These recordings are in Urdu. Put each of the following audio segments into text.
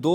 2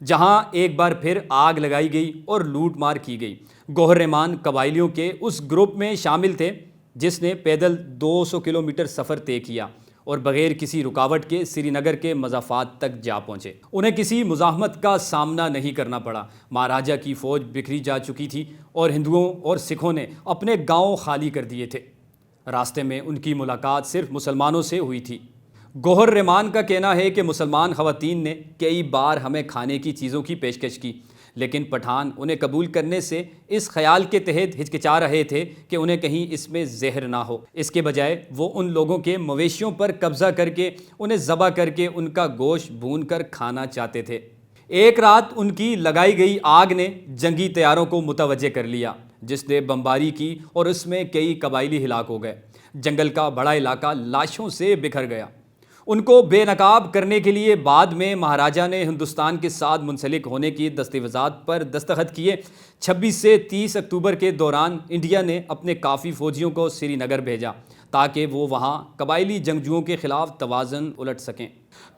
جہاں ایک بار پھر آگ لگائی گئی اور لوٹ مار کی گئی۔ گوہر رحمان قبائلیوں کے اس گروپ میں شامل تھے جس نے پیدل 200 کلومیٹر سفر طے کیا اور بغیر کسی رکاوٹ کے سری نگر کے مضافات تک جا پہنچے۔ انہیں کسی مزاحمت کا سامنا نہیں کرنا پڑا۔ مہاراجہ کی فوج بکھری جا چکی تھی اور ہندوؤں اور سکھوں نے اپنے گاؤں خالی کر دیے تھے۔ راستے میں ان کی ملاقات صرف مسلمانوں سے ہوئی تھی۔ گوہر رحمان کا کہنا ہے کہ مسلمان خواتین نے کئی بار ہمیں کھانے کی چیزوں کی پیشکش کی، لیکن پٹھان انہیں قبول کرنے سے اس خیال کے تحت ہچکچا رہے تھے کہ انہیں کہیں اس میں زہر نہ ہو۔ اس کے بجائے وہ ان لوگوں کے مویشیوں پر قبضہ کر کے انہیں ذبح کر کے ان کا گوشت بھون کر کھانا چاہتے تھے۔ ایک رات ان کی لگائی گئی آگ نے جنگی طیاروں کو متوجہ کر لیا، جس نے بمباری کی اور اس میں کئی قبائلی ہلاک ہو گئے۔ جنگل کا بڑا علاقہ لاشوں سے بکھر گیا۔ ان کو بے نقاب کرنے کے لیے بعد میں مہاراجہ نے ہندوستان کے ساتھ منسلک ہونے کی دستاویزات پر دستخط کیے۔ 26 سے 30 اکتوبر کے دوران انڈیا نے اپنے کافی فوجیوں کو سری نگر بھیجا تاکہ وہ وہاں قبائلی جنگجوؤں کے خلاف توازن الٹ سکیں۔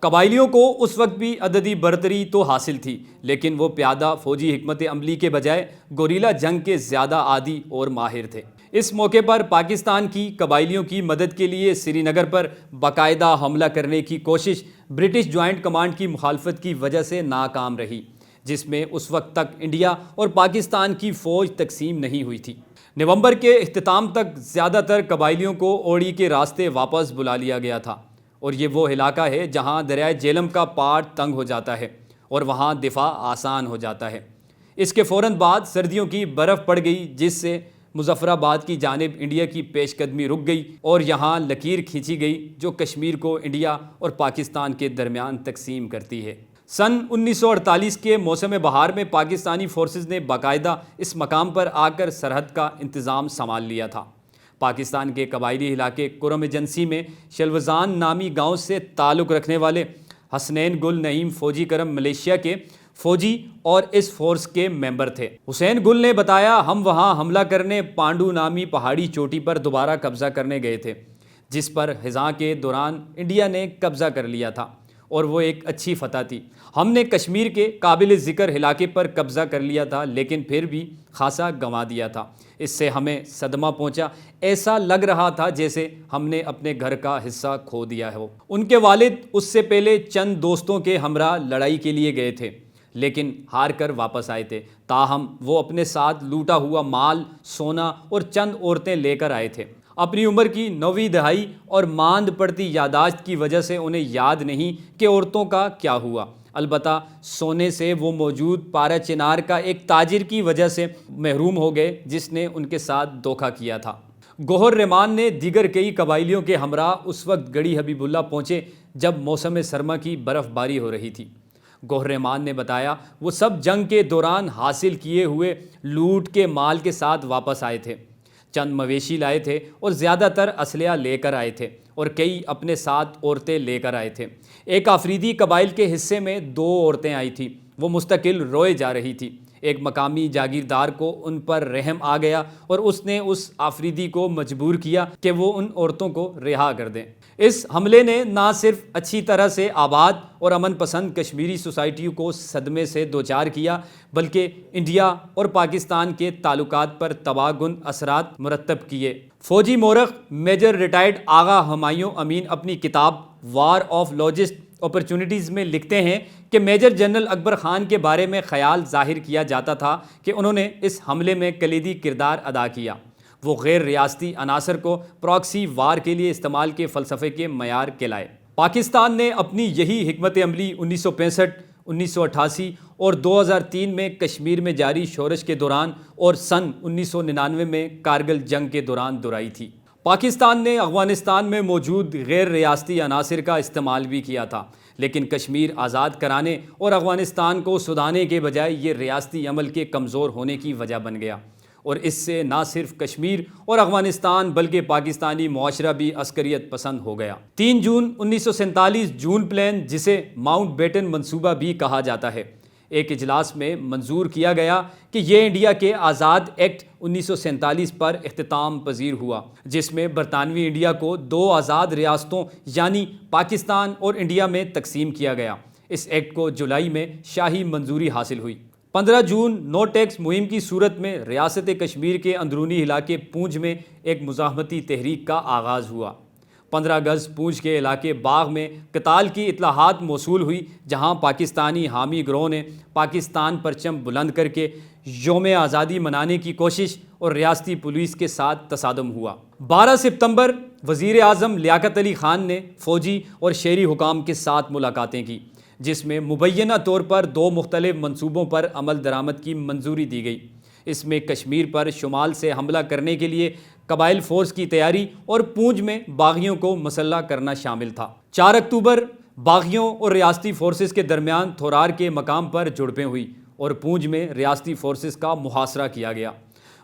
قبائلیوں کو اس وقت بھی عددی برتری تو حاصل تھی، لیکن وہ پیادہ فوجی حکمت عملی کے بجائے گوریلا جنگ کے زیادہ عادی اور ماہر تھے۔ اس موقع پر پاکستان کی قبائلیوں کی مدد کے لیے سری نگر پر باقاعدہ حملہ کرنے کی کوشش برٹش جوائنٹ کمانڈ کی مخالفت کی وجہ سے ناکام رہی، جس میں اس وقت تک انڈیا اور پاکستان کی فوج تقسیم نہیں ہوئی تھی۔ نومبر کے اختتام تک زیادہ تر قبائلیوں کو اوڑی کے راستے واپس بلا لیا گیا تھا، اور یہ وہ علاقہ ہے جہاں دریائے جیلم کا پاٹ تنگ ہو جاتا ہے اور وہاں دفاع آسان ہو جاتا ہے۔ اس کے فوراً بعد سردیوں کی برف پڑ گئی، جس سے مظفر آباد کی جانب انڈیا کی پیش قدمی رک گئی اور یہاں لکیر کھینچی گئی جو کشمیر کو انڈیا اور پاکستان کے درمیان تقسیم کرتی ہے۔ سن 1948 کے موسم بہار میں پاکستانی فورسز نے باقاعدہ اس مقام پر آ کر سرحد کا انتظام سنبھال لیا تھا۔ پاکستان کے قبائلی علاقے کرم ایجنسی میں شلوزان نامی گاؤں سے تعلق رکھنے والے حسنین گل نعیم فوجی کرم ملیشیا کے فوجی اور اس فورس کے ممبر تھے۔ حسین گل نے بتایا، ہم وہاں حملہ کرنے پانڈو نامی پہاڑی چوٹی پر دوبارہ قبضہ کرنے گئے تھے، جس پر خزاں کے دوران انڈیا نے قبضہ کر لیا تھا اور وہ ایک اچھی فتح تھی۔ ہم نے کشمیر کے قابل ذکر علاقے پر قبضہ کر لیا تھا، لیکن پھر بھی خاصا گنوا دیا تھا۔ اس سے ہمیں صدمہ پہنچا، ایسا لگ رہا تھا جیسے ہم نے اپنے گھر کا حصہ کھو دیا ہو۔ ان کے والد اس سے پہلے چند دوستوں کے ہمراہ لڑائی کے لیے گئے تھے، لیکن ہار کر واپس آئے تھے۔ تاہم وہ اپنے ساتھ لوٹا ہوا مال، سونا اور چند عورتیں لے کر آئے تھے۔ اپنی عمر کی 9ویں دہائی اور ماند پڑتی یادداشت کی وجہ سے انہیں یاد نہیں کہ عورتوں کا کیا ہوا۔ البتہ سونے سے وہ موجود پارا چنار کا ایک تاجر کی وجہ سے محروم ہو گئے، جس نے ان کے ساتھ دھوکہ کیا تھا۔ گوہر رحمان نے دیگر کئی قبائلیوں کے ہمراہ اس وقت گڑھی حبیب اللہ پہنچے جب موسم سرما کی برف باری ہو رہی تھی۔ گوہر رحمان نے بتایا، وہ سب جنگ کے دوران حاصل کیے ہوئے لوٹ کے مال کے ساتھ واپس آئے تھے۔ چند مویشی لائے تھے اور زیادہ تر اسلحہ لے کر آئے تھے اور کئی اپنے ساتھ عورتیں لے کر آئے تھے۔ ایک آفریدی قبائل کے حصے میں 2 عورتیں آئی تھیں، وہ مستقل روئے جا رہی تھی۔ ایک مقامی جاگیردار کو ان پر رحم آ گیا اور اس نے اس آفریدی کو مجبور کیا کہ وہ ان عورتوں کو رہا کر دیں۔ اس حملے نے نہ صرف اچھی طرح سے آباد اور امن پسند کشمیری سوسائٹیوں کو صدمے سے دوچار کیا، بلکہ انڈیا اور پاکستان کے تعلقات پر تباہ کن اثرات مرتب کیے۔ فوجی مورخ میجر ریٹائرڈ آغا ہمایوں امین اپنی کتاب وار آف لاسٹ اپرچونٹیز میں لکھتے ہیں کہ میجر جنرل اکبر خان کے بارے میں خیال ظاہر کیا جاتا تھا کہ انہوں نے اس حملے میں کلیدی کردار ادا کیا۔ وہ غیر ریاستی عناصر کو پراکسی وار کے لیے استعمال کے فلسفے کے معیار کہلائے۔ پاکستان نے اپنی یہی حکمت عملی 1965، 1988 اور 2003 میں کشمیر میں جاری شورش کے دوران اور سن 1999 میں کارگل جنگ کے دوران دہرائی تھی۔ پاکستان نے افغانستان میں موجود غیر ریاستی عناصر کا استعمال بھی کیا تھا، لیکن کشمیر آزاد کرانے اور افغانستان کو سدھانے کے بجائے یہ ریاستی عمل کے کمزور ہونے کی وجہ بن گیا، اور اس سے نہ صرف کشمیر اور افغانستان بلکہ پاکستانی معاشرہ بھی عسکریت پسند ہو گیا۔ 3 جون 1947 جون پلان، جسے ماؤنٹ بیٹن منصوبہ بھی کہا جاتا ہے، ایک اجلاس میں منظور کیا گیا کہ یہ انڈیا کے آزاد ایکٹ 1947 پر اختتام پذیر ہوا، جس میں برطانوی انڈیا کو 2 آزاد ریاستوں یعنی پاکستان اور انڈیا میں تقسیم کیا گیا۔ اس ایکٹ کو جولائی میں شاہی منظوری حاصل ہوئی۔ 15 جون نو ٹیکس مہم کی صورت میں ریاست کشمیر کے اندرونی علاقے پونچھ میں ایک مزاحمتی تحریک کا آغاز ہوا۔ 15 اگست پونچھ کے علاقے باغ میں قتال کی اطلاعات موصول ہوئی، جہاں پاکستانی حامی گروہ نے پاکستان پرچم بلند کر کے یوم آزادی منانے کی کوشش اور ریاستی پولیس کے ساتھ تصادم ہوا۔ 12 ستمبر وزیر اعظم لیاقت علی خان نے فوجی اور شہری حکام کے ساتھ ملاقاتیں کی، جس میں مبینہ طور پر 2 مختلف منصوبوں پر عمل درآمد کی منظوری دی گئی۔ اس میں کشمیر پر شمال سے حملہ کرنے کے لیے قبائل فورس کی تیاری اور پونچھ میں باغیوں کو مسلح کرنا شامل تھا۔ 4 اکتوبر باغیوں اور ریاستی فورسز کے درمیان تھورار کے مقام پر جھڑپیں ہوئی اور پونچھ میں ریاستی فورسز کا محاصرہ کیا گیا۔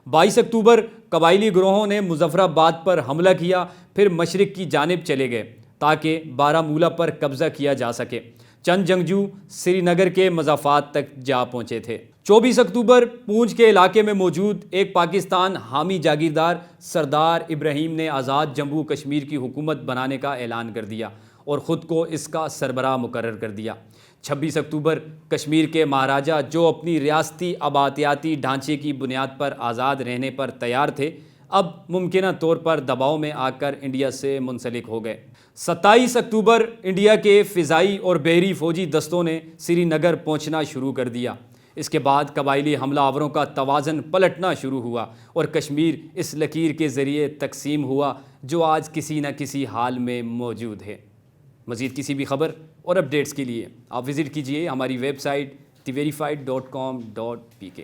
22 اکتوبر قبائلی گروہوں نے مظفر آباد پر حملہ کیا، پھر مشرق کی جانب چلے گئے تاکہ بارہمولہ پر قبضہ کیا جا سکے۔ چند جنگجو سری نگر کے مضافات تک جا پہنچے تھے۔ 24 اکتوبر پونچھ کے علاقے میں موجود ایک پاکستان حامی جاگیردار سردار ابراہیم نے آزاد جموں کشمیر کی حکومت بنانے کا اعلان کر دیا اور خود کو اس کا سربراہ مقرر کر دیا۔ 26 اکتوبر کشمیر کے مہاراجہ، جو اپنی ریاستی آبادیاتی ڈھانچے کی بنیاد پر آزاد رہنے پر تیار تھے، اب ممکنہ طور پر دباؤ میں آ کر انڈیا سے منسلک ہو گئے۔ 27 اکتوبر انڈیا کے فضائی اور بحری فوجی دستوں نے سری نگر پہنچنا شروع کر دیا۔ اس کے بعد قبائلی حملہ آوروں کا توازن پلٹنا شروع ہوا اور کشمیر اس لکیر کے ذریعے تقسیم ہوا جو آج کسی نہ کسی حال میں موجود ہے۔ مزید کسی بھی خبر اور اپڈیٹس کے لیے آپ وزٹ کیجئے ہماری ویب سائٹ theVerified.com.pk۔